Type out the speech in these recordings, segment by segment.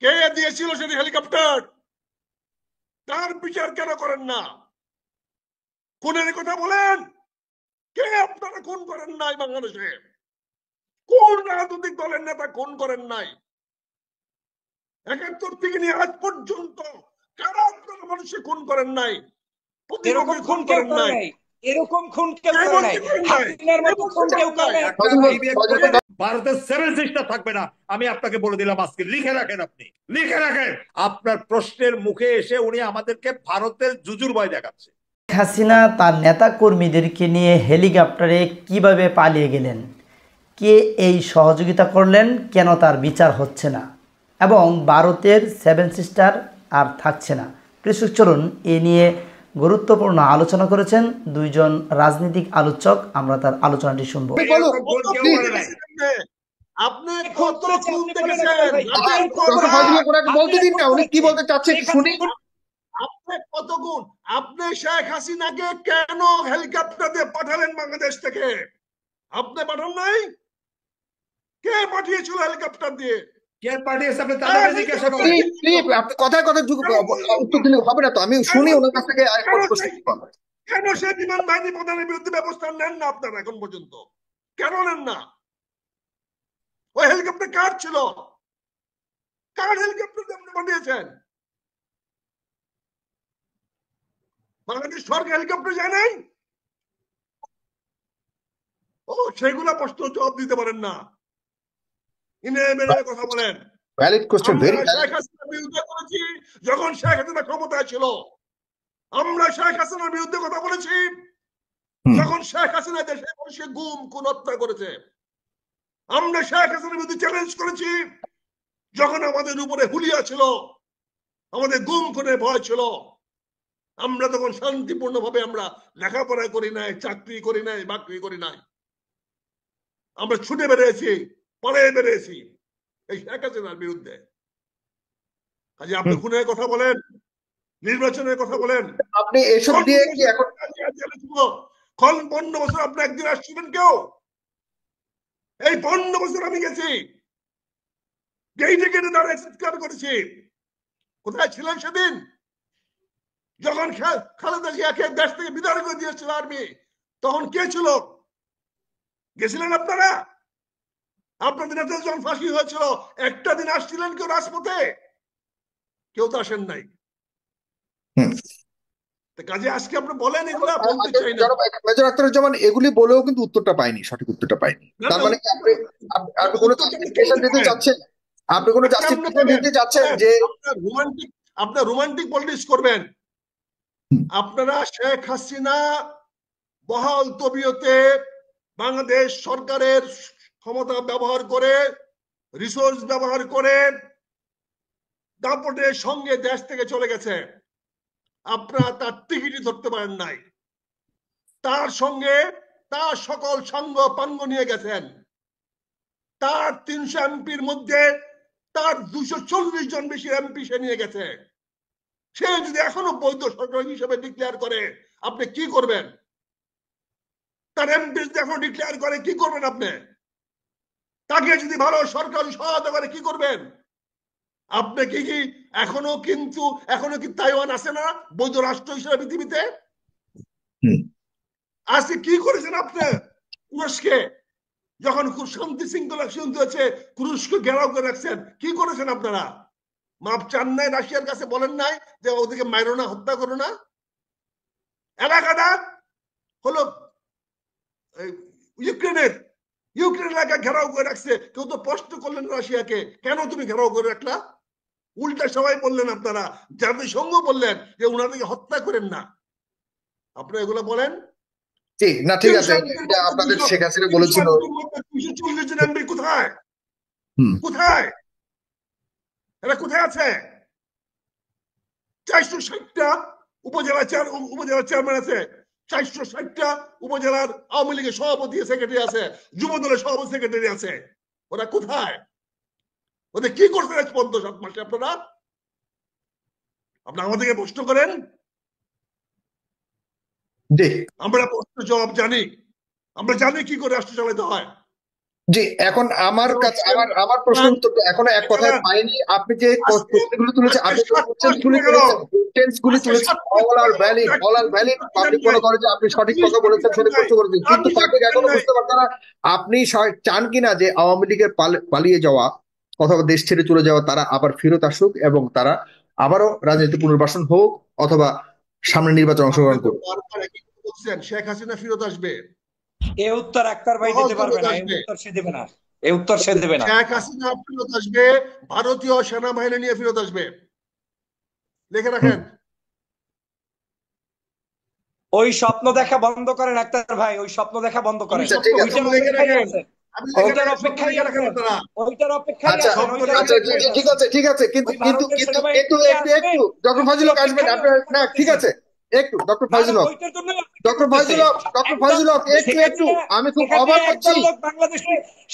কে দিয়েছিল সেটি হেলিকপ্টার? তার বিচার কেন করেন না? খুনের কথা বলেন, কে আপনারা খুন করেন নাই বাংলাদেশে? কোন রাজনৈতিক দলের নেতা খুন করেন নাই? ৭১ থেকে নিয়ে আজ পর্যন্ত কারা আপনারা মানুষকে খুন করেন নাই? এরকম প্রতিপক্ষকে খুন খুন কেউ করেন করে নাই? নাই, এরকম খুন কেউ কে করে নাই। বলতে করেন নাই? হাসিনার কে মতো বলতে খুন কেউ করেন করে নাই? নাই। একটা বিবেক করে ভারতের সেভেন সিস্টার থাকবে না, আমি আপনাকে বলে দিলাম আজকে। লিখে রাখেন, আপনি লিখে রাখেন। আপনার প্রশ্নের মুখে এসে উনি আমাদেরকে ভারতের জুজুর ভয় দেখাচ্ছে। হাসিনা তার নেতা কর্মীদেরকে নিয়ে হেলিকপ্টারে কিভাবে পালিয়ে গেলেন, কে এই সহযোগিতা করলেন, কেন তার বিচার হচ্ছে না, এবং ভারতের সেভেন সিস্টার আর থাকছে না। কৃষক চলুন এ নিয়ে গুরুত্বপূর্ণ আলোচনা করেছেন দুইজন রাজনৈতিক আলোচক। আমরা তার আলোচনাটি শুনবো। এরকম খুন কেউ করে নাই। আপনি খুন কত করেছে খুন আপনি বলেন না দেখেছেন? কেন ভাই? রাতের আপনি খুন কথা। করেছে, বলতে আপনি দিন খুন না, উনি কি করেছে বলতে চাচ্ছেন শেখ শুনি। হাসিনা। আপনি কত গুণ? আপনি শেখ হাসিনাকে কেন হেলিকপ্টার দিয়ে পাঠালেন বাংলাদেশ থেকে? আপনি পাঠান নাই? কে পাঠিয়েছিল হেলিকপ্টার দিয়ে? কে পাঠিয়েছে আপনি তাদেরকে জিজ্ঞাসা করেন। আপনি কথায় কথায় উত্তর দিলে হবে না তো, আমি শুনি ওনার কাছ থেকে প্রশ্ন করবো। কেন সে বিমান বাহিনী প্রধানের বিরুদ্ধে ব্যবস্থা নেন না আপনারা এখন পর্যন্ত? কেন নেন না? ওই হেলিকপ্টার কার ছিল? কার হেলিকপ্টার দিয়ে আপনি পাঠিয়েছেন? বাংলাদেশ সরকার হেলিকপ্টার যায় নাই? ও, সেগুলা প্রশ্ন জবাব দিতে পারেন না, ইনে মেনে কথা বলেন। ভ্যালিড কোশ্চেন, আমরা ভেরি শেখ হাসিনার বিরুদ্ধে করেছি যখন শেখ হাসিনা ক্ষমতায় ছিল। আমরা শেখ হাসিনার বিরুদ্ধে কথা বলেছি যখন শেখ হাসিনা দেশে বসে গুম খুন হত্যা করেছে। আমরা শেখ হাসিনার বিরুদ্ধে চ্যালেঞ্জ করেছি যখন আমাদের উপরে হুলিয়া ছিল, আমাদের গুম খুনের ভয় ছিল। আমরা তখন শান্তিপূর্ণ ভাবে আমরা লেখাপড়া করি নাই, চাকরি করি নাই, বাকরি করি নাই। আমরা ছুটে বেরিয়েছি, পালিয়ে বেরিয়েছি এই শেখ হাসিনার বিরুদ্ধে। কাজে আপনি খুনের কথা বলেন, নির্বাচনের কথা বলেন। আপনি এসব দিয়ে কি এখন 15 বছর আপনি একদিন আসছিলেন কেউ? এই 15 বছর আমি গেছি, গেইটে গেটে দাঁড়িয়ে চিৎকার করেছি। কোথায় ছিলেন সেদিন যখন খালেদা জিয়াকে দেশ থেকে বিদায় করে দিয়েছিল আর্মি? তখন কে ছিল? গেছিলেন আপনারা? আপনাদের নেতা যখন ফাঁসি হয়েছিল একটা দিন আসছিলেন কেউ রাজপথে? কেউ তো আসেন নাই। কাজে আজকে আপনি বলেন, এগুলা বলতে চাই না। মেজর আখতারুজ্জামান এগুলি বলেও কিন্তু উত্তরটা পাইনি, সঠিক উত্তরটা পাইনি। তার মানে কি আপনি আপনি কোনো জাস্টিফিকেশন দিতে চাচ্ছেন? আপনি কোনো জাস্টিফিকেশন দিতে চাচ্ছেন যে আপনার রোমান্টিক পলিটিক্স করবেন? আপনারা শেখ হাসিনা বহাল তবিয়তে বাংলাদেশ সরকারের ক্ষমতা ব্যবহার করে, রিসোর্স ব্যবহার করে দাপটের সঙ্গে দেশ থেকে চলে গেছে। আপনারা তার টিকিটই ধরতে পারেন নাই। তার সঙ্গে তার সকল সাঙ্গ পাঙ্গ নিয়ে গেছেন। তার 300 এমপির মধ্যে তার 240 জন বেশি এমপি সে নিয়ে গেছে। সে যদি এখনো বৈধ সরকার হিসেবে ডিক্লেয়ার করে, আপনি কি করবেন? তার এমপি যদি এখনো ডিক্লেয়ার করে, কি করবেন আপনি? তাকে যদি ভালো সরকারি সহায়তা করে, কি করবেন আপনি? কি এখনো কি তাইওয়ান আছে না বৈধ রাষ্ট্র হিসেবে পৃথিবীতে? আজকে কি করেছেন আপনি? তুরস্কে যখন খুব শান্তি শৃঙ্খলা শুনতে হচ্ছে, তুরস্ক ঘেরাও করে রাখছেন। কি করেছেন আপনারা? মাপ চান নাই রাশিয়ার কাছে? বলেন নাই যে ওদিকে মাইরো না, হত্যা করো না? এলাকাটা হলো ইউক্রেন এলাকা ঘেরাও করে রাখছে। কেউ তো প্রশ্ন করলেন রাশিয়াকে, কেন তুমি ঘেরাও করে রাখলা? উল্টা সবাই বললেন, আপনারা জাতিসংঘ বললেন যে ওনাদেরকে হত্যা করেন না। আপনারা এগুলো বলেন। না ঠিক আছে, এটা আপনাদের শেখ হাসিনা বলেছিল। 240 জন এমপি কোথায়? কোথায় এরা? কোথায় আছে? 460টা উপজেলার চেয়ারম্যান আছে, 460টা উপজেলার আওয়ামী লীগের সভাপতি সেক্রেটারি আছে, যুব দলের সভাপতি সেক্রেটারি আছে। ওরা কোথায়? ওদের কি করছেন 5-7 মাসে? আপনারা আমাদেরকে প্রশ্ন করেন, আমরা প্রশ্ন জবাব জানি। আমরা জানি কি করে রাষ্ট্র চালাতে হয়। জি, এখন আমার কাছে আমার প্রশ্নের উত্তরটা এখনো এক কথায় পাইনি। আপনি যে প্রশ্নগুলো তুলেছেন, আপনি যে কোশ্চেন্স গুলি তুলেছেন, সেন্টেন্স গুলি তুলেছেন, অল আর ভ্যালিড, অল আর ভ্যালিড। পাবলিক মনে করে যে আপনি সঠিক কথা বলেছেন, সঠিক প্রশ্ন করেছেন, কিন্তু পাবলিক এখনো বুঝতে পারছে না আপনি চান কিনা যে আওয়ামী লীগের পালিয়ে যাওয়া অথবা দেশ ছেড়ে চলে যাওয়া তারা আবার ফেরত আসুক এবং তারা আবারও রাজনীতি পুনর্বাসন হোক অথবা সামনে নির্বাচনে অংশগ্রহণ করুক। শেখ হাসিনা ফেরত আসবে, এ উত্তর আক্তার ভাই দিতে পারবে না, এই উত্তর সে দেবে না, এই উত্তর সে দেবে না। শেখ হাসিনা ফেরত আসবে, ভারতীয় সেনাবাহিনী নিয়ে ফেরত আসবে, লিখে রাখেন। ওই স্বপ্ন দেখা বন্ধ করেন আক্তার ভাই, ওই স্বপ্ন দেখা বন্ধ করেন। আচ্ছা, ঠিক আছে। ওইটার অপেক্ষায় আছেন, ওইটার অপেক্ষায় আচ্ছা আছেন, ওইটার আচ্ছা অপেক্ষায় আছেন। ঠিক আছে, ঠিক আছে, কিন্তু ওই কিন্তু ভারতের কিন্তু সেনাবাহিনী কিন্তু নিয়ে একটু আসবে, একটু ডক্টর ফজলুল হক আসবেন আপনার, না ঠিক আছে, একটু ডক্টর না, না, ফজলুল হক, ওইটার জন্য ডক্টর ফজলুল হক, ডক্টর ফজলুল হক, একটু একটু আমি খুব অবাক হচ্ছি।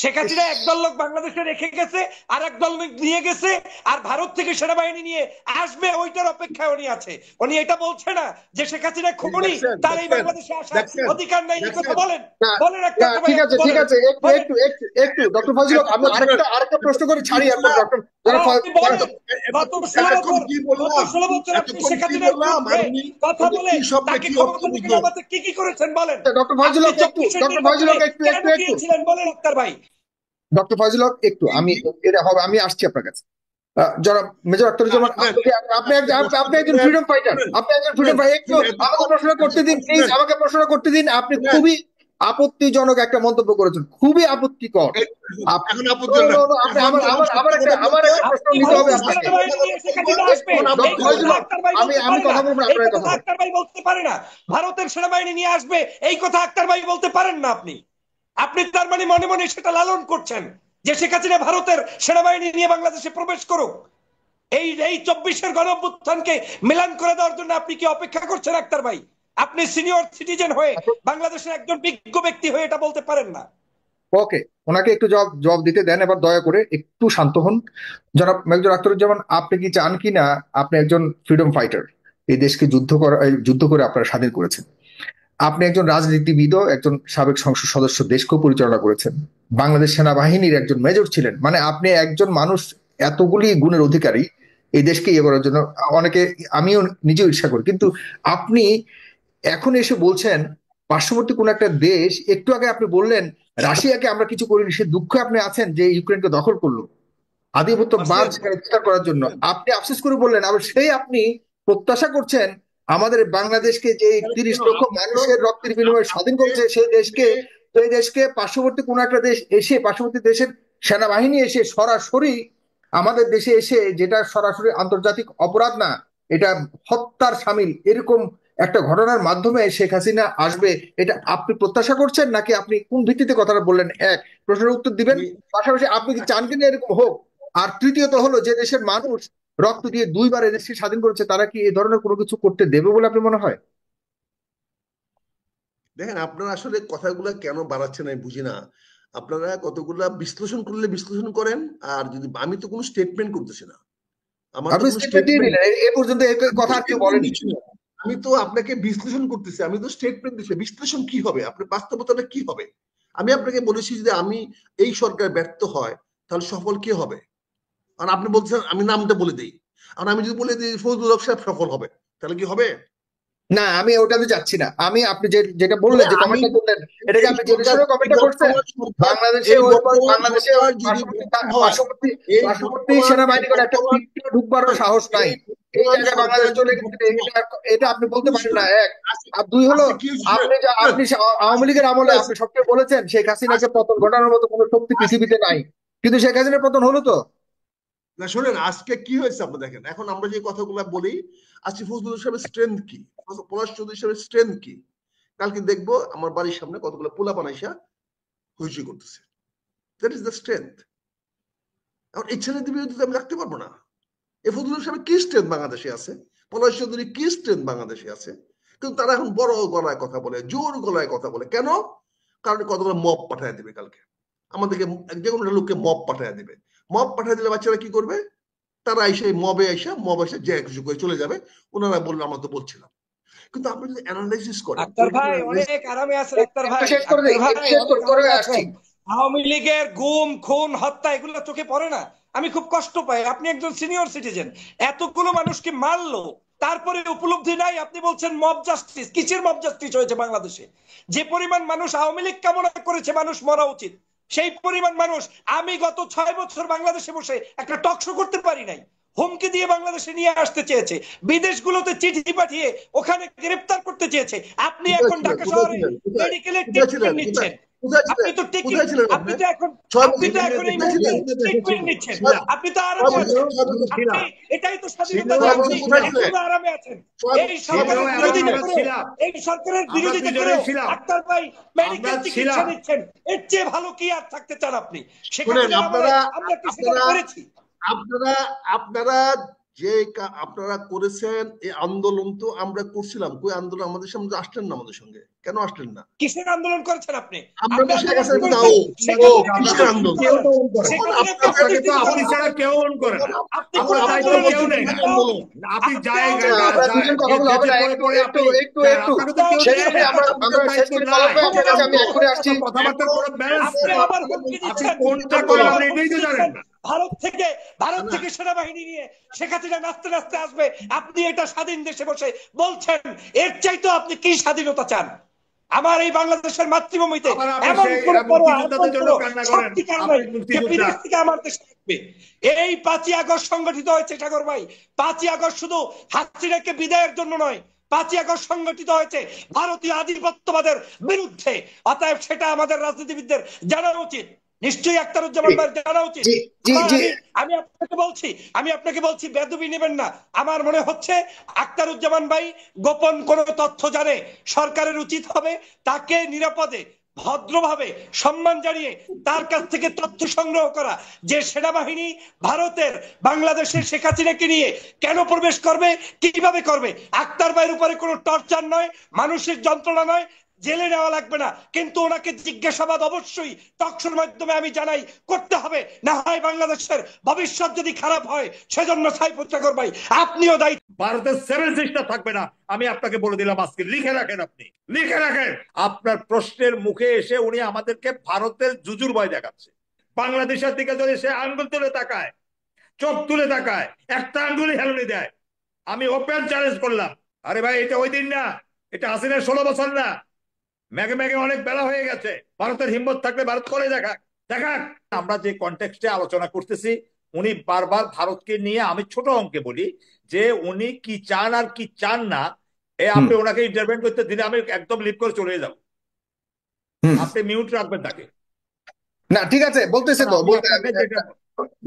শেখ হাসিনা একদল লোক বাংলাদেশে রেখে গেছে, আর একদল লোক নিয়ে গেছে, আর ভারত থেকে সেনাবাহিনী নিয়ে আসবে, ওইটার অপেক্ষায় উনি আছে। উনি এটা বলছে না যে শেখ হাসিনা খুনি, তার এই বাংলাদেশে আসার অধিকার নাই, এই কথা বলেন, বলেন একটা না, ঠিক আছে, ঠিক আছে, একটু একটু একটু একটু ডক্টর ফজলুল হক, আমি আরেকটা প্রশ্ন করে ছাড়ি এরপর ডক্টর গত 16 বছর আপনি শেখ হাসিনার বিরুদ্ধে কথা বলে তাকে ক্ষমতা থেকে নামাতে কি কি করেছেন বলেন। ডক্টর ফজলুল হক একটু, ডক্টর ফজলুল হক একটু একটু একটু বলেন আক্তার ভাই। ডক্টর ফজলুল হক একটু, আমি এটা হবে, আমি আসছি আপনার কাছে। জনাব মেজর আখতারুজ্জামান, আপনি একজন ফ্রিডম ফাইটার, আপনি একজন ফ্রিডম ফাইটার, একটু আমাকে প্রশ্ন করতে দিন প্লিজ, আমাকে প্রশ্ন করতে দিন। আপনি খুবই আপত্তিজনক একটা মন্তব্য করেছেন, খুবই আপত্তিকর। আমার একটা প্রশ্ন নিতে হবে আপনাকে। আমি কথা বলবো না, আপনার কথা আক্তার ভাই বলতে পারে না ভারতের সেনাবাহিনী নিয়ে আসবে, এই কথা আক্তার ভাই বলতে পারেন না। আপনি তার মানে মনে মনে সেটা লালন করছেন যে শেখ হাসিনা ভারতের সেনাবাহিনী নিয়ে বাংলাদেশে প্রবেশ করুক। এই 24-এর গণঅভ্যুত্থানকে মিলান করে দেওয়ার জন্য আপনি কি অপেক্ষা করছেন আক্তার ভাই? আপনি সিনিয়র সিটিজেন হয়ে বাংলাদেশের একজন বিজ্ঞ ব্যক্তি হয়ে এটা বলতে পারেন না। ওকে, ওনাকে একটু জবাব দিতে দেন এবার, দয়া করে একটু শান্ত হন। জনাব মেজর আখতারুজ্জামান, আপনি কি চান কি না, আপনি একজন ফ্রিডম ফাইটার, এই দেশকে যুদ্ধ করে আপনারা স্বাধীন করেছেন। আপনি একজন রাজনীতিবিদও, একজন সাবেক সংসদ সদস্য, দেশকেও পরিচালনা করেছেন, বাংলাদেশ সেনাবাহিনীর একজন মেজর ছিলেন, মানে আপনি একজন মানুষ এতগুলি গুণের অধিকারী, এই দেশকে ইয়ে করার জন্য অনেকে, আমিও নিজেও ঈর্ষা করি, কিন্তু আপনি এখন এসে বলছেন পার্শ্ববর্তী কোন একটা দেশ, একটু আগে আপনি বললেন রাশিয়াকে আমরা কিছু করিনি, সে দুঃখে আপনি আছেন যে ইউক্রেনকে দখল করলো আধিপত্যবাদ বিস্তার করার জন্য, আপনি আফসোস করে বললেন, আবার সেই আপনি প্রত্যাশা করছেন আমাদের বাংলাদেশকে যে 30 লক্ষ মানুষের রক্তের বিনিময়ে স্বাধীন করেছে, সেই দেশকে পার্শ্ববর্তী কোন একটা দেশ এসে, পার্শ্ববর্তী দেশের সেনাবাহিনী এসে সরাসরি আমাদের দেশে এসে, যেটা সরাসরি আন্তর্জাতিক অপরাধ না, এটা হত্যার সামিল, এরকম একটা ঘটনার মাধ্যমে শেখ হাসিনা আসবে, এটা আপনি প্রত্যাশা করছেন, নাকি আপনি কোন ভিত্তিতে কথাটা বললেন? এক, প্রশ্নের উত্তর দিবেন, পাশাপাশি আপনি কি চান কিনা এরকম হোক? আর তৃতীয়ত হলো, যে দেশের মানুষ রক্ত দিয়ে 2বার এদেশকে স্বাধীন করেছে, তারা কি এই ধরনের কোনো কিছু করতে দেবে বলে আপনি মনে হয়? দেখেন, আপনারা আসলে কথাগুলো কেন বাড়াচ্ছেন আমি বুঝি না। আপনারা কতগুলা বিশ্লেষণ করলে বিশ্লেষণ করেন, আর যদি আমি তো কোনো স্টেটমেন্ট করতেছি না, আমার তো কোনো স্টেটমেন্ট এ পর্যন্ত কথা আর কেউ বলেনি। আমি তো আপনাকে বিশ্লেষণ করতেছি, আমি তো স্টেটমেন্ট দিচ্ছি। বিশ্লেষণ কি হবে, আপনি বাস্তবতাটা কি হবে? আমি আপনাকে বলেছি যদি আমি এই সরকার ব্যর্থ হয় তাহলে সফল কে হবে, আর আপনি বলছেন আমি নামটা বলে দিই, আর আমি যদি বলে দিই ফজলুল হক সাহেব সফল হবে, তাহলে কি হবে? না, আমি ওটাতে যাচ্ছি না। আমি আপনি যেটা বললেন, যে কমেন্টটা করলেন, এটাকে আপনি যে বিষয়ে কমেন্টটা করছেন, বাংলাদেশে পার্শ্ববর্তী সেনাবাহিনী করে একটা পিঠে ঢুকবারও সাহস নাই, এই জায়গায় বাংলাদেশ চলে গেছে, এটা আপনি বলতে পারেন না। এক, আর দুই হলো, আপনি আওয়ামী লীগের আমলে আপনি সবচেয়ে বলেছেন শেখ হাসিনাকে পতন ঘটানোর মতো কোনো শক্তি পৃথিবীতে নাই, কিন্তু শেখ হাসিনার পতন হলো তো। না শোনেন, আজকে কি হয়েছে আপনি দেখেন। এখন আমরা যে কথাগুলো বলি, আজকে ফজলুল সাহেবের স্ট্রেংথ কি, পলাশ চৌধুরী সাহেবের স্ট্রেংথ কি, কালকে দেখবো আমার বাড়ির সামনে কতগুলো পোলা বানাইসা হুইচি করতেছে। That is the strength. এখন এই ছেলেদের বিরুদ্ধে আমি রাখতে পারবো না। এই ফজলুল সাহেবের কি স্ট্রেংথ বাংলাদেশে আছে, পলাশ চৌধুরী কি স্ট্রেংথ বাংলাদেশে আছে, কিন্তু তারা এখন বড় গলায় কথা বলে, জোর গলায় কথা বলে। কেন? কারণ কতগুলো মব পাঠায় দেবে কালকে আমাদেরকে, যে কোনো লোককে মব পাঠায় দেবে। মব পাঠিয়ে দিলে বাচ্চারা কি করবে? তারা এসে মব এসে যে কিছু করে চলে যাবে। ওনারা বললো আমরা তো বলছিলাম, কিন্তু আপনি যদি অ্যানালাইসিস করেন। আক্তার ভাই অনেক আরামে আছেন, আক্তার ভাই শেষ করে আসছি। আওয়ামী লীগের গুম খুন হত্যা এগুলো চোখে পড়ে না? আমি খুব কষ্ট পাই। আপনি একজন সিনিয়র সিটিজেন, এতগুলো মানুষকে মারলো, তারপরে উপলব্ধি নাই? আপনি বলছেন মব জাস্টিস। কিসের মব জাস্টিস হয়েছে বাংলাদেশে? যে পরিমাণ মানুষ আওয়ামী লীগ কামনা করেছে মানুষ মরা উচিত, সেই পরিমাণ মানুষ। আমি গত 6 বছর বাংলাদেশে বসে একটা টক শো করতে পারি নাই। হুমকি দিয়ে বাংলাদেশে নিয়ে আসতে চেয়েছে, বিদেশগুলোতে চিঠি পাঠিয়ে ওখানে গ্রেফতার করতে চেয়েছে। আপনি কোথায় এখন ছিলেন? ঢাকা কোথায় শহরে ছিলেন? কোথায় মেডিকেলের কোথায় ছিলেন? ট্রিটমেন্ট কোথায় নিচ্ছেন। কোথায় আপনি ছিলেন? তো টেকিং, কোথায় ছিলেন আপনি আপনি? তো এখন, 6 বছর এই কোথায় মুহূর্তে ছিলেন? ট্রিটমেন্ট নিচ্ছেন। ছয় আপনি তো আরামে আছেন। বছর আপনি ছিলাম এটাই তো স্বাধীনতা যে ছিলাম আপনি কোথায় ছিলেন? এখনো আরামে আছেন। এই ছয় ছিল সরকারের বছর কোথায় এবং বিরোধিতা আমরা ছিলেন? করে, ছিলাম, এই সরকারের আমরা বিরোধিতা দুজনেই করেও ছিলাম, আক্তার ভাই আমরা মেডিকেল চিকিৎসা ছিলাম। নিচ্ছেন। এর চেয়ে ভালো কি আর থাকতে চান আপনি? শেখ শুনেন, হাসিনার আমলে আপনারা আমরা কি সেটা আপনারা করেছি? আপনারা আপনারা আপনারা করেছেন এই আন্দোলন, তো আমরা করছিলাম। কই আন্দোলন? আমাদের সামনে আসলেন না, আমাদের সঙ্গে কেন আসলেন না? কিসের আন্দোলন করেছেন আপনি? আমরা আপনি তো শেখ আন্দোলন হাসিনা করেছেন শেখ ও হাসিনাকে আপনাকে কিসের ফাঁসির দিতে আন্দোলন? কেউ পারেন। তো ওন করে শেখ না, তখন হাসিনাকে আপনাকে ফাঁসির তো দিতে আপনি পারেন। ছাড়া কেউ ওন করে না, আপনি তখন কোন আপনার আপনারা দায়িত্ব আন্দোলন কেউ বলছেন নেই। করছেন? কিসের আপনি আওয়ামী আন্দোলন? লীগ। আপনি আপনি যায় আওয়ামী না, লীগ আমরা করছেন। দুজন কথা বলবো হবে যেতে না, পড়ে একটু পড়ে একটু আপনি একটু একটু আপনাকে তো কেউ আওয়ামী শেষ লীগের নেই, করি, হত্যা আমরা আপনার করছেন। তো আমরা শেষ দায়িত্ব করি পলক নাই। ভাই। কোন আপনার কাছে আমি আন্দোলন এক্ষুনি আসছি। আপনার কথাবার্তার কোনো ব্যালেন্স আপনি নেই, আবার হুমকি আপনি দিচ্ছেন। কোনটা আপনি করেন আবার আপনি হুমকি এটাই তো জানেন দিচ্ছেন না। ভারত থেকে সেনাবাহিনী নিয়ে শেখ হাসিনা নাচতে নাচতে আসবে। আপনি এটা স্বাধীন দেশে বসে বলছেন। এর চাইতো আপনি কি স্বাধীনতা চান? আমার এই বাংলাদেশের মাতৃভূমিতে আবার আপনি এমন সেই কোন পরোয়া, এমন মুক্তিযোদ্ধাদের জন্য কোন কান্না করেন, শক্তিকার আপনি নাই যে মুক্তিযোদ্ধা। বিদেশ থেকে আমার দেশে আসবে। এই 5ই আগস্ট সংগঠিত হয়েছে সাগর ভাই। 5ই আগস্ট শুধু হাসিনাকে বিদায়ের জন্য নয়, 5ই আগস্ট সংগঠিত হয়েছে ভারতীয় আধিপত্যবাদের বিরুদ্ধে। অতএব সেটা আমাদের রাজনীতিবিদদের জানা উচিত। নিশ্চয়ই আখতারুজ্জামান ভাই জানা উচিত। জি জি আবার জি আমি আপনাকে বলছি বেদবি নেবেন না। আমার মনে হচ্ছে আখতারুজ্জামান ভাই গোপন কোন তথ্য জানে। সরকারের উচিত হবে তাকে নিরাপদে, ভদ্রভাবে, সম্মান জানিয়ে তার কাছ থেকে তথ্য সংগ্রহ করা, যে সেনাবাহিনী ভারতের বাংলাদেশের শেখ হাসিনাকে নিয়ে কেন প্রবেশ করবে, কিভাবে করবে। আক্তার ভাইয়ের উপরে কোনো টর্চার নয়, মানসিক যন্ত্রণা নয়, জেলে নেওয়া লাগবে না, কিন্তু ওনাকে জিজ্ঞাসাবাদ অবশ্যই টকশোর মাধ্যমে আমি জানাই করতে হবে। না হয় বাংলাদেশের ভবিষ্যৎ যদি খারাপ হয়, সেজন্য সাইফুল সাগর ভাই আপনিও দায়িত্ব। ভারতের সেভেন সিস্টার থাকবে না, আমি আপনাকে বলে দিলাম আজকে। লিখে রাখেন, আপনি লিখে রাখেন। আপনার প্রশ্নের মুখে এসে উনি আমাদেরকে ভারতের জুজুর ভয় দেখাচ্ছে। বাংলাদেশের দিকে যদি সে আঙ্গুল তুলে তাকায়, চোখ তুলে তাকায়, একটা আঙ্গুলই হেলুনি দেয়, আমি ওপেন চ্যালেঞ্জ করলাম। আরে ভাই, এটা ওই দিন না, এটা হাসিনার 16 বছর না। ম্যাগে ম্যাগে অনেক বেলা হয়ে গেছে। ভারতের হিম্মত থাকলে ভারত করে দেখাক, দেখাক। আমরা যে কনটেক্সটে আলোচনা করতেছি, উনি বারবার ভারতকে নিয়ে, আমি ছোট অঙ্কে বলি যে উনি কি চান আর কি চান না, হুম আপনি ওনাকে ইন্টারভেন করতে দিলে আমি একদম লিপ করে চলে যাব। হুম আপনি মিউট রাখবেন তাকে। না ঠিক আছে, বলতেছে তো আমি বলতে আপনাকে যেটা,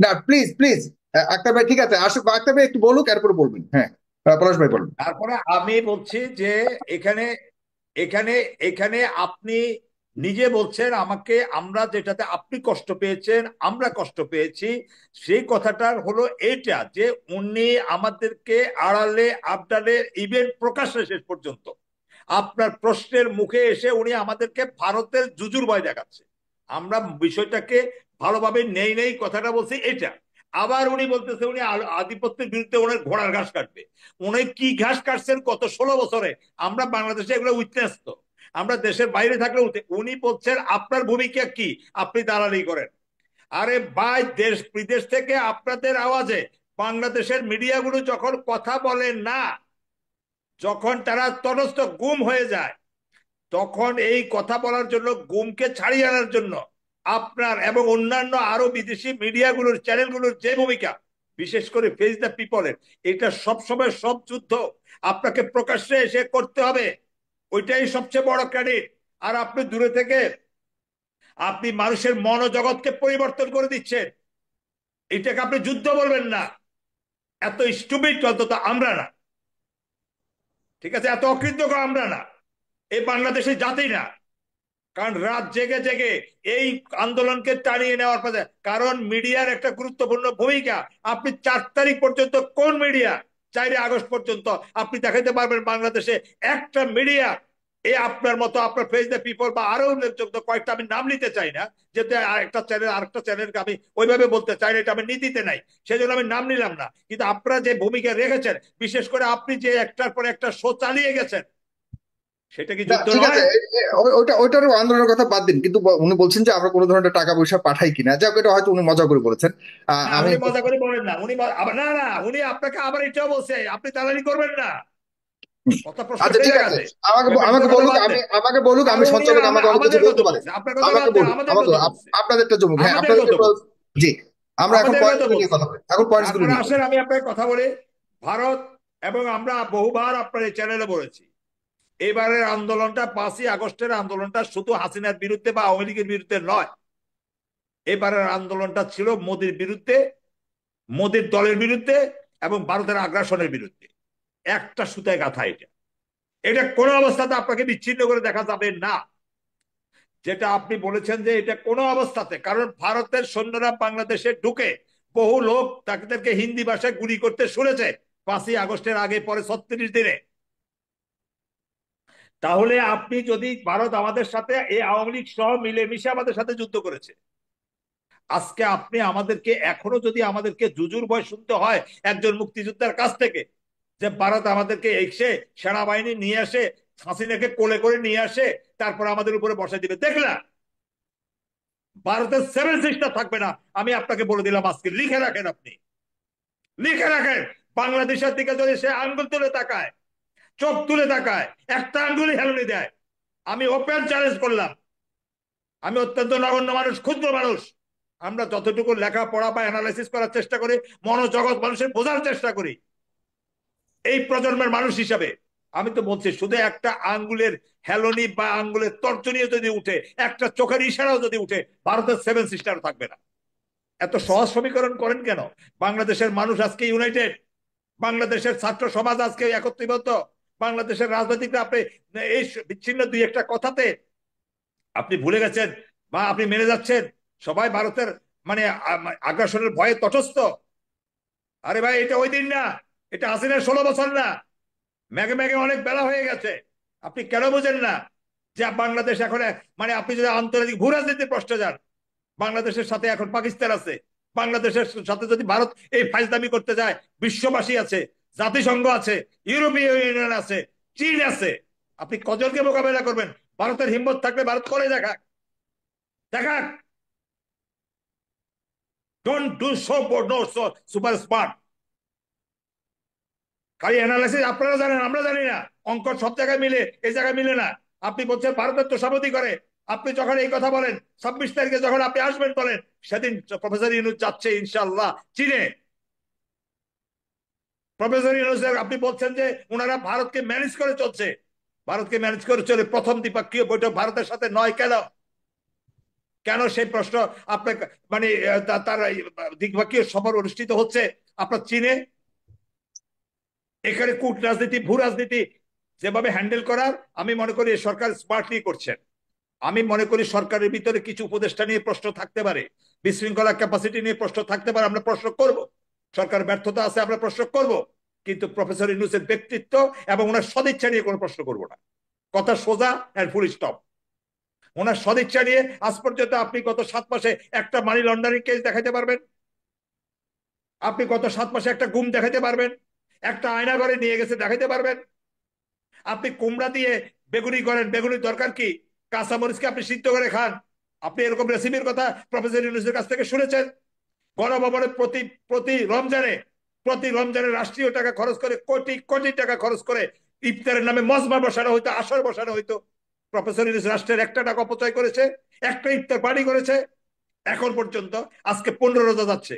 না, প্লিজ প্লিজ আক্তার ভাই, ঠিক আছে আসুক, আক্তার ভাই একটু বলুক, এরপর বলবেন। হ্যাঁ, পলাশ ভাই বলুন। তারপরে আমি বলছি যে এখানে এখানে এখানে আপনি নিজে বলছেন আমাকে, আমরা যেটাতে আপনি কষ্ট পেয়েছেন আমরা কষ্ট পেয়েছি, সেই কথাটার হলো এটা যে উনি আমাদেরকে আড়ালে আবডালে ইভেন্ট প্রকাশ্যে শেষ পর্যন্ত আপনার প্রশ্নের মুখে এসে উনি আমাদেরকে ভারতের জুজুর ভয় দেখাচ্ছে। আমরা বিষয়টাকে ভালোভাবে নেই নেই কথাটা বলছি এটা। আবার উনি বলতেছে উনি আধিপত্যের বিরুদ্ধে ওনার ঘোড়ার ঘাস কাটবে। উনি কি ঘাস কাটছেন গত 16 বছরে? আমরা বাংলাদেশে এগুলো উইটনেস তো, আমরা দেশের বাইরে থাকলে উনি বলছেন আপনার ভূমিকা কি, আপনি দালালি করেন। আরে ভাই, দেশ বিদেশ থেকে আপনাদের আওয়াজে বাংলাদেশের মিডিয়াগুলো যখন কথা বলে না, যখন তারা তটস্থ গুম হয়ে যায়, তখন এই কথা বলার জন্য, গুমকে ছাড়িয়ে আনার জন্য আপনার এবং অন্যান্য আরো বিদেশি মিডিয়াগুলোর চ্যানেলগুলোর যে ভূমিকা, বিশেষ করে ফেস দ্য পিপলের, এটা সবসময় সব যুদ্ধ আপনাকে প্রকাশ্যে এসে করতে হবে, ওইটাই সবচেয়ে বড় ক্রেডিট। আর আপনি দূরে থেকে আপনি মানুষের মনোজগৎকে পরিবর্তন করে দিচ্ছেন, এটাকে আপনি যুদ্ধ বলবেন না। এত স্টুপিড অন্তত আমরা না, ঠিক আছে? এত অকৃতজ্ঞ আমরা না, এই বাংলাদেশের জাতি না। কারণ রাত জেগে জেগে এই আন্দোলনকে টানিয়ে নেওয়ার পথে, কারণ মিডিয়ার একটা গুরুত্বপূর্ণ ভূমিকা। আপনি 4 তারিখ পর্যন্ত কোন মিডিয়া, 4 আগস্ট পর্যন্ত আপনি দেখাতে পারবেন বাংলাদেশে একটা মিডিয়া এই আপনার মতো, আপনার ফেস দ্য পিপল বা আরো উল্লেখযোগ্য কয়েকটা, আমি নাম নিতে চাই না, যেতে আরেকটা চ্যানেলকে আমি ওইভাবে বলতে চাই না, এটা আমি নীতিতে নাই, সেজন্য আমি নাম নিলাম না। কিন্তু আপনারা যে ভূমিকা রেখেছেন, বিশেষ করে আপনি যে একটার পর একটা শো চালিয়ে গেছেন, সেটা কি না যুদ্ধ ঠিক আছে, নয়? ওইটার আন্দোলনের কথা বাদ দিন, কিন্তু উনি বলছেন যে আমরা কোনো ধরনের টাকা পয়সা পাঠাই কিনা, যাক এটা হয়তো উনি মজা করে বলেছেন। না আমি উনি মজা করে বলেন না, উনি না না, উনি আপনাকে আবার এটাও বলছে আপনি দালালি করবেন না, কথা প্রশ্ন আচ্ছা সেই ঠিক আছে, জায়গাতে। আমাকে ব্যাপারটার কথা বলুক, বাদ আমি দেন। আমাকে বলুক, আর আমি উনি সঞ্চালক, আমাকে অনেক কিছু আমাদের বলতে কথা পারে। বলছে, আপনার কথা আমাকে বাদ দেন, বলুক, আমাদের আমাকে কথা বলছে, আপনাদেরটা জমুক, হ্যাঁ আমাদের কথা আপনাদেরকে বলছে, জি, আমরা এখন আমাদের পয়েন্টস কথা গুলো নিয়ে বলছে। কথা বলি, এখন পয়েন্টস গুলো তারপরে নিয়ে কথা আসেন আমি আপনাকে কথা বলি। ভারত এবং আমরা বহুবার আপনার এই চ্যানেলে বলেছি, এবারের আন্দোলনটা 5ই আগস্টের আন্দোলনটা শুধু হাসিনার বিরুদ্ধে বা আওয়ামী লীগের বিরুদ্ধে নয়, এবারের আন্দোলনটা ছিল মোদির বিরুদ্ধে, মোদির দলের বিরুদ্ধে এবং ভারতের আগ্রাসনের বিরুদ্ধে। একটা সুতায় গাঁথা এটা, এটা কোনো অবস্থাতে আপনাকে বিচ্ছিন্ন করে দেখা যাবে না। যেটা আপনি বলেছেন যে এটা কোনো অবস্থাতে, কারণ ভারতের সৈন্যরা বাংলাদেশে ঢুকে বহু লোক তাদেরকে হিন্দি ভাষায় গুলি করতে শুনেছে 5ই আগস্টের আগে পরে 36 দিনে। তাহলে আপনি যদি, ভারত আমাদের সাথে এই আওয়ামী লীগ সহ মিলেমিশে আমাদের সাথে যুদ্ধ করেছে, আজকে আপনি আমাদেরকে এখনো যদি আমাদেরকে জুজুর ভয় শুনতে হয় একজন মুক্তিযোদ্ধার কাছ থেকে, যে ভারত আমাদেরকে এসে সেনাবাহিনী নিয়ে আসে, হাসিনাকে কোলে করে নিয়ে আসে, তারপর আমাদের উপরে বসাই দিবে, দেখলা ভারতের 7 সিস্টার থাকবে না। আমি আপনাকে বলে দিলাম, আজকে লিখে রাখেন, আপনি লিখে রাখেন। বাংলাদেশের দিকে যদি সে আঙ্গুল তুলে তাকায়, চোখ তুলে তাকায়, একটা আঙ্গুলই হেলুনি দেয়, আমি ওপেন চ্যালেঞ্জ করলাম। আমি অত্যন্ত নগণ্য মানুষ, ক্ষুদ্র মানুষ, আমরা যতটুকু লেখাপড়া বা অ্যানালাইসিস করার চেষ্টা করি, মনোজগৎ মানুষের বোঝার চেষ্টা করি, এই প্রজন্মের মানুষ হিসাবে আমি তো বলছি, শুধু একটা আঙ্গুলের হেলনি বা আঙ্গুলের তর্জনীয় যদি উঠে, একটা চোখের ইশারাও যদি উঠে, ভারতের 7 সিস্টার থাকবে না। এত সহজ সমীকরণ করেন কেন? বাংলাদেশের মানুষ আজকে ইউনাইটেড, বাংলাদেশের ছাত্র সমাজ আজকে একত্রীবদ্ধ, বাংলাদেশের রাজনৈতিকরা আপনি এই বিচ্ছিন্ন দুই একটা কথাতে আপনি ভুলে গেছেন বা আপনি মেনে যাচ্ছেন সবাই ভারতের মানে আগ্রাসনের ভয়ে তটস্থ। আরে ভাই, এটা ওই দিন না, এটা হাসিনার 16 বছর না, ম্যাগে ম্যাগে অনেক বেলা হয়ে গেছে। আপনি কেন বোঝেন না যে বাংলাদেশ এখন মানে আপনি যদি আন্তর্জাতিক ভূ রাজনীতির প্রশ্নে যান, বাংলাদেশের সাথে এখন পাকিস্তান আছে, বাংলাদেশের সাথে যদি ভারত এই ফাইজলামি করতে যায়, বিশ্ববাসী আছে, জাতিসংঘ আছে, ইউরোপীয় ইউনিয়ন আছে, চীন আছে, আপনি কজনকে মোকাবেলা করবেন? ভারতের হিম্মত থাকলে ভারত করে দেখাক, দেখাক। Don't do so no so super smart. খালি অ্যানালাইসিস আপনারা জানেন, আমরা জানি না। অঙ্ক সব জায়গায় মিলে, এই জায়গায় মিলে না। আপনি বলছেন ভারতের তোষামতি করে, আপনি যখন এই কথা বলেন 26 তারিখে যখন আপনি আসবেন বলেন, সেদিন প্রফেসর ইউনূস যাচ্ছে ইনশাআল্লাহ চীনে। প্রফেসর ইউনূস, আপনি বলছেন যে ওনারা ভারতকে ম্যানেজ করে চলছে, ভারতকে ম্যানেজ করে চলে, প্রথম দ্বিপাক্ষিক বৈঠক ভারতের সাথে নয় কেন? কেন সেই প্রশ্ন আপনার মানে তার দ্বিপাক্ষিক সফর অনুষ্ঠিত হচ্ছে আপনার চীনে। এখানে কূট রাজনীতি, ভূ রাজনীতি যেভাবে হ্যান্ডেল করার, আমি মনে করি সরকার স্মার্টলি করছেন। আমি মনে করি সরকারের ভিতরে কিছু উপদেষ্টা নিয়ে প্রশ্ন থাকতে পারে, বিশৃঙ্খলা ক্যাপাসিটি নিয়ে প্রশ্ন থাকতে পারে, আমরা প্রশ্ন করব। সরকার ব্যর্থতা আছে, আমরা প্রশ্ন করব। কিন্তু প্রফেসর ইউনূসের ব্যক্তিত্ব এবং ওনার সদিচ্ছা নিয়ে কোনো প্রশ্ন করব না। কথা সোজা এন্ড ফুল স্টপ। ওনার সদিচ্ছা নিয়ে আজ পর্যন্ত আপনি গত 7 মাসে একটা মানি লন্ডারিং কেস দেখাতে পারবেন? আপনি গত 7 মাসে একটা গুম দেখাতে পারবেন? একটা আয়না ঘরে নিয়ে গেছে দেখাতে পারবেন? আপনি কুমড়া দিয়ে বেগুনি করেন, বেগুনির দরকার কি? কাঁচামরিচকে আপনি সিদ্ধ করে খান। আপনি এরকম রেসিপির কথা প্রফেসর ইউনূসের কাছ থেকে শুনেছেন? গণভবনে প্রতি প্রতি রমজানে প্রতি রমজানে রাষ্ট্রীয় টাকা খরচ করে, কোটি কোটি টাকা খরচ করে ইফতারের নামে মজমা বসানো হইতো, আসর বসানো হইতো। প্রফেসর ইউনূস রাষ্ট্রের একটা টাকা অপচয় করেছে? একটা ইফতার পার্টি করেছে এখন পর্যন্ত? আজকে 15 রোজা যাচ্ছে।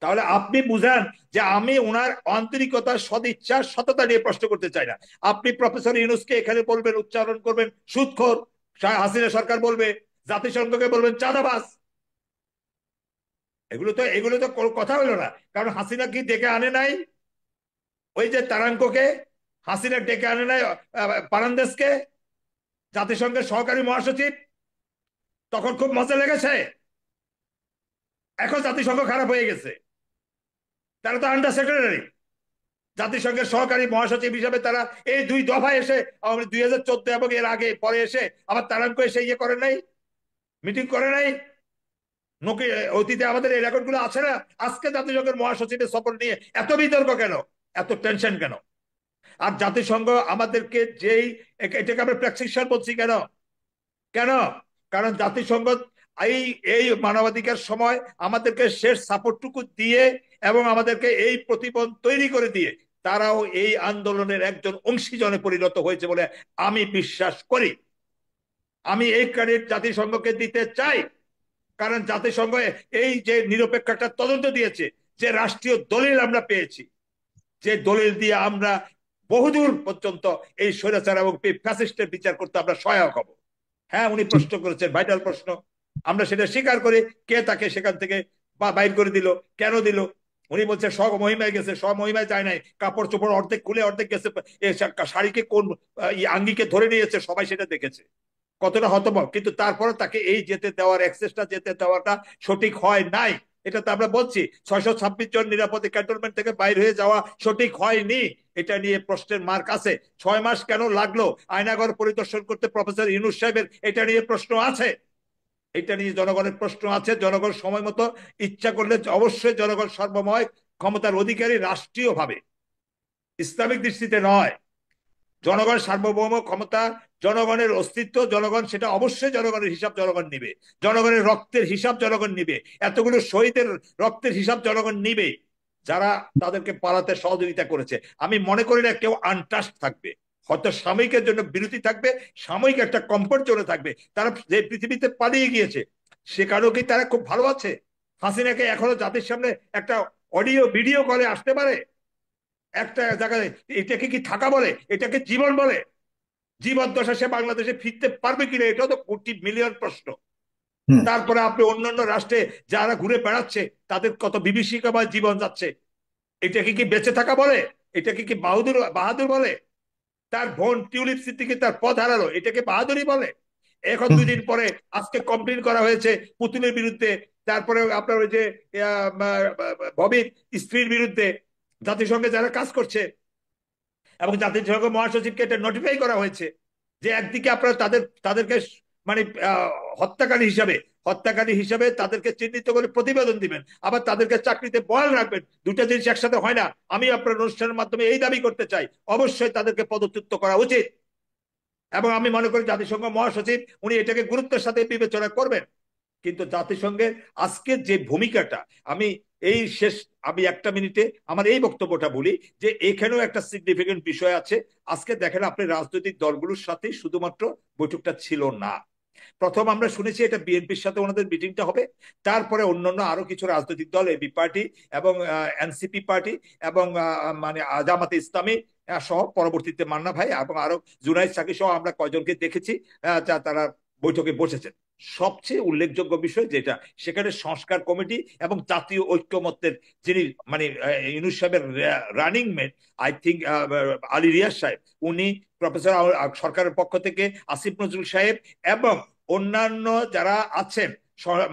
তাহলে আপনি বুঝান যে আমি ওনার আন্তরিকতা, সদিচ্ছা, সততা নিয়ে প্রশ্ন করতে চাই না। আপনি প্রফেসর ইউনূসকে এখানে বলবেন, উচ্চারণ করবেন সুদখোর, হাসিনা সরকার বলবে, জাতিসংঘকে বলবেন চাঁদাবাজ। এগুলো তো কথা হলো না। কারণ হাসিনা কি ডেকে আনে নাই ওই যে তারাঙ্ককে? হাসিনা ডেকে আনে নাই পারান্দেসকে, জাতিসংঘের সহকারী মহাসচিব? তখন খুব মজা লেগেছে। এখন জাতিসংঘ খারাপ হয়ে গেছে, তারা তো আন্ডার সেক্রেটারি। জাতিসংঘের সহকারী মহাসচিব হিসাবে তারা এই 2 দফায় এসে, 2014 এবং এর আগে পরে এসে আবার তারাঙ্ক এসে ইয়ে করে নাই, মিটিং করে নাই। নোকে অতীতে আমাদের এই রেকর্ড গুলো আছে না? আজকে জাতিসংঘের মহাসচিবের সফর নিয়ে এত বিতর্ক কেন, এত টেনশন কেন? আর জাতিসংঘ আমাদেরকে এটাকে আমরা প্রেসক্রিপশন বলছি কেন কেন কারণ জাতিসংঘ এই এই মানবাধিকার সময় আমাদেরকে শেষ সাপোর্টটুকু দিয়ে এবং আমাদেরকে এই প্রতিবন্ধ তৈরি করে দিয়ে তারাও এই আন্দোলনের একজন অংশীজনে পরিণত হয়েছে বলে আমি বিশ্বাস করি। আমি এই ক্রেডিট জাতিসংঘকে দিতে চাই, কারণ জাতিসংঘ এই যে নিরপেক্ষ একটা তদন্ত দিয়েছে, যে রাষ্ট্রীয় দলিল আমরা পেয়েছি, যে দলিল দিয়ে আমরা বহুদূর পর্যন্ত এই স্বৈরাচার এবং ফ্যাসিস্টের বিচার করতে আমরা সহায়ক হব। হ্যাঁ, উনি প্রশ্ন করেছেন, ভাইটাল প্রশ্ন, আমরা সেটা স্বীকার করি। কে তাকে সেখান থেকে বাইর করে দিল, কেন দিল? উনি বলছে স্বমহিমায় গেছে, স্বমহিমায় যায় নাই, কাপড় চোপড় অর্ধেক খুলে অর্ধেক গেছে, শাড়িকে কোন আঙ্গিকে ধরে নিয়েছে সবাই সেটা দেখেছে, কতটা হতভম্ব। কিন্তু তারপরে তাকে এই যেতে দেওয়ার অ্যাক্সেসটা যেতে দেওয়াটা সঠিক হয় নাই, এটা তো আমরা বলছি। 626 জন নিরাপদে ক্যান্টনমেন্ট থেকে বাইর হয়ে যাওয়া সঠিক হয়নি, এটা নিয়ে প্রশ্নের মার্ক আছে। 6 মাস কেন লাগলো আয়নাঘর পরিদর্শন করতে প্রফেসর ইউনূস সাহেবের, এটা নিয়ে প্রশ্ন আছে, এটা নিয়ে জনগণের প্রশ্ন আছে। জনগণ সময় মতো ইচ্ছা করলে অবশ্যই জনগণ সর্বময় ক্ষমতার অধিকারী রাষ্ট্রীয়ভাবে, ইসলামিক দৃষ্টিতে নয়। জনগণ সার্বভৌম ক্ষমতা, জনগণের অস্তিত্ব, জনগণ সেটা অবশ্যই জনগণের হিসাব জনগণ নিবে, জনগণের রক্তের হিসাব জনগণ নিবে, এতগুলো শহীদের রক্তের হিসাব জনগণ নিবে যারা তাদেরকে পালাতে সহযোগিতা করেছে। আমি মনে করি না কেউ আনটাস্ট থাকবে, হয়তো সাময়িকের জন্য বিরতি থাকবে, সাময়িক একটা কমফোর্ট জোনে থাকবে। তারা যে পৃথিবীতে পালিয়ে গিয়েছে সেখানেও কি তারা খুব ভালো আছে? হাসিনাকে এখনো জাতির সামনে একটা অডিও ভিডিও কলে আসতে পারে একটা জায়গায়, এটাকে কি থাকা বলে? এটাকে জীবন বলে? জীবদ্দশা সে বাংলাদেশে ফিরতে পারবে কিনা, এটাও তো কোটি মিলিয়ন প্রশ্ন। তারপরে আপনি অন্যান্য রাষ্ট্রে যারা ঘুরে বেড়াচ্ছে তাদের কত বিভীষিকাময় জীবন যাচ্ছে, এটাকে কি বেঁচে থাকা বলে? এটাকে কি বাহাদুর বলে? তার বোন টিউলিপ সিদ্দিকী তার পথ হারালো, এটাকে বাহাদুরি বলে? এখন 2 দিন পরে আজকে কমপ্লেন করা হয়েছে পুতুলের বিরুদ্ধে, তারপরে আপনার ওই যে ববির স্ত্রীর বিরুদ্ধে জাতিসংঘে যারা কাজ করছে, এবং জাতিসংঘ মহাসচিবকে এটা নোটিফাই করা হয়েছে যে একদিকে আপনারা তাদেরকে মানে হত্যাকারী হিসাবে তাদেরকে চিহ্নিত করে প্রতিবেদন দিবেন, আবার তাদেরকে চাকরিতে বহাল রাখবেন। দুটা জিনিস একসাথে হয় না। আমি আপনার অনুষ্ঠানের মাধ্যমে এই দাবি করতে চাই, অবশ্যই তাদেরকে পদচ্যুত করা উচিত। এবং আমি মনে করি জাতিসংঘ মহাসচিব উনি এটাকে গুরুত্বের সাথে বিবেচনা করবেন। কিন্তু জাতিসংঘের আজকের যে ভূমিকাটা, আমি একটা মিনিটে আমার এই বক্তব্যটা বলি যে এখানেও একটা সিগনিফিকেন্ট বিষয় আছে। আজকে দেখেন, আপনি রাজনৈতিক দলগুলোর সাথে শুধুমাত্র বৈঠকটা ছিল না। প্রথম আমরা শুনেছি এটা বিএনপির সাথে ওনাদের মিটিংটা হবে, তারপরে অন্যান্য আরো কিছু রাজনৈতিক দল, এবি পার্টি এবং এনসিপি পার্টি এবং মানে জামাতে ইসলামী সহ, পরবর্তীতে মান্না ভাই এবং আরো জুনাইদ সাকি সহ আমরা কয়জনকে দেখেছি তারা বৈঠকে বসেছেন। সবচেয়ে উল্লেখযোগ্য বিষয় যেটা, সেখানে সংস্কার কমিটি এবং জাতীয় ঐক্যমত্যের যিনি মানে ইউনূস সাহেবের running mate, I think Ali Riaz Saheb, উনি, প্রফেসর সরকারের পক্ষ থেকে আসিফ নজরুল সাহেব এবং অন্যান্য যারা আছেন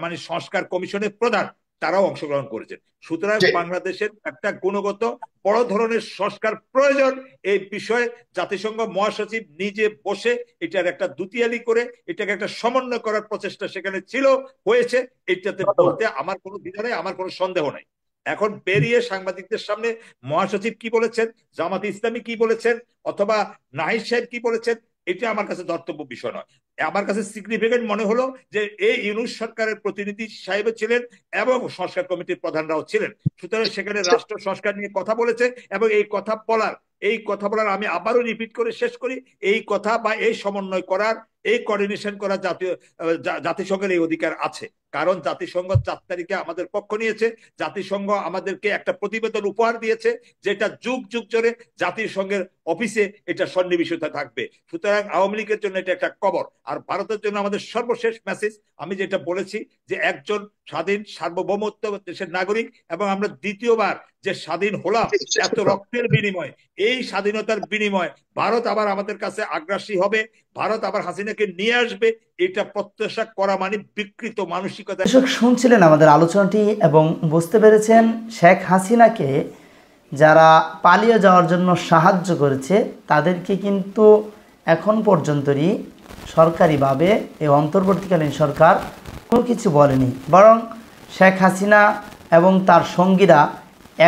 মানে সংস্কার কমিশনের প্রধান, তারাও অংশগ্রহণ করেছেন। সুতরাং বাংলাদেশের একটা গুণগত বড় ধরনের সংস্কার প্রয়োজন। এই বিষয়ে জাতিসংঘ মহাসচিব নিজে বসে এটার একটা দুতিয়ালি করে এটাকে একটা সমন্বয় করার প্রচেষ্টা সেখানে ছিল, হয়েছে। এটাতে বলতে আমার কোনো দ্বিধা নেই, আমার কোনো সন্দেহ নাই। এখন বেরিয়ে সাংবাদিকদের সামনে মহাসচিব কি বলেছেন, জামাতে ইসলামী কি বলেছেন, অথবা নাহিদ সাহেব কি বলেছেন, এটা আমার কাছে ধর্তব্য বিষয় নয়। আমার কাছে সিগনিফিকেন্ট মনে হলো যে এই ইউনূস সরকারের প্রতিনিধি সাহেব ছিলেন এবং সংস্কার কমিটির প্রধানরাও ছিলেন। সুতরাং সেখানে রাষ্ট্র সংস্কার নিয়ে কথা বলেছে এবং এই কথা বলার আমি আবারও রিপিট করে শেষ করি, এই কথা বা এই সমন্বয় করার, এই কোঅর্ডিনেশন করার জাতিসংঘের এই অধিকার আছে। কারণ জাতিসংঘ 4 তারিখে আমাদের পক্ষ নিয়েছে, জাতিসংঘ আমাদেরকে একটা প্রতিবেদন উপহার দিয়েছে যেটা যুগ যুগ ধরে জাতিসংঘের অফিসে এটা সন্নিবেশিত থাকবে। সুতরাং আওয়ামী লীগের জন্য এটা একটা কবর। আর ভারতের জন্য আমাদের সর্বশেষ মেসেজ, আমি যেটা বলেছি যে একজন স্বাধীন সার্বভৌমত্ব দেশের নাগরিক এবং আমরা দ্বিতীয়বার যে স্বাধীন হলাম এত রক্তের বিনিময়ে, এই স্বাধীনতার বিনিময়ে ভারত আবার আমাদের কাছে আগ্রাসী হবে, ভারত আবার হাসিনাকে নিয়ে আসবে, এটা প্রত্যাশা করা মানে বিকৃত মানসিকতা। দর্শক, শুনছিলেন আমাদের আলোচনাটি এবং বুঝতে পেরেছেন শেখ হাসিনাকে যারা পালিয়ে যাওয়ার জন্য সাহায্য করেছে তাদেরকে কিন্তু এখন পর্যন্তই সরকারিভাবে এই অন্তর্বর্তীকালীন সরকার কোনো কিছু বলেনি, বরং শেখ হাসিনা এবং তার সঙ্গীরা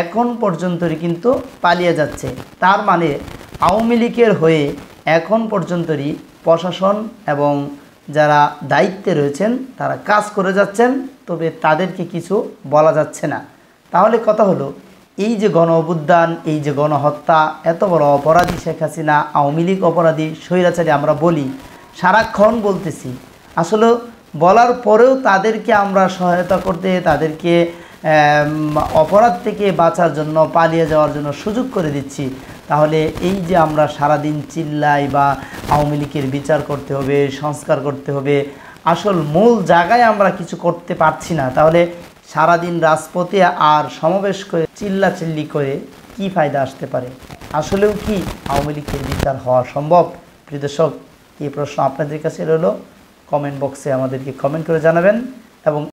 এখন পর্যন্তই কিন্তু পালিয়ে যাচ্ছে। তার মানে আওয়ামী লীগের হয়ে এখন পর্যন্তই প্রশাসন এবং যারা দায়িত্বে রয়েছেন তারা কাজ করে যাচ্ছেন, তবে তাদেরকে কিছু বলা যাচ্ছে না। তাহলে কথা হলো, এই যে গণ অভ্যুত্থান, এই যে গণহত্যা, এত বড় অপরাধী শেখ হাসিনা, আওয়ামী লীগ অপরাধী, স্বৈরাচারী আমরা বলি, সারাক্ষণ বলতেছি, আসলে বলার পরেও তাদেরকে আমরা সহায়তা করতে, তাদেরকে অপরাধ থেকে বাঁচার জন্য, পালিয়ে যাওয়ার জন্য সুযোগ করে দিচ্ছি। তাহলে এই যে আমরা সারাদিন চিল্লাই বা আওয়ামী লীগের বিচার করতে হবে, সংস্কার করতে হবে, আসল মূল জায়গায় আমরা কিছু করতে পারছি না, তাহলে সারাদিন রাজপথে আর সমাবেশ করে চিল্লাচিল্লি করে কি ফায়দা আসতে পারে? আসলেও কি আওয়ামী লীগের বিচার হওয়া সম্ভব? প্রিয় দর্শক, এই প্রশ্ন আপনাদের কাছে রইল, কমেন্ট বক্সে আমাদেরকে কমেন্ট করে জানাবেন এবং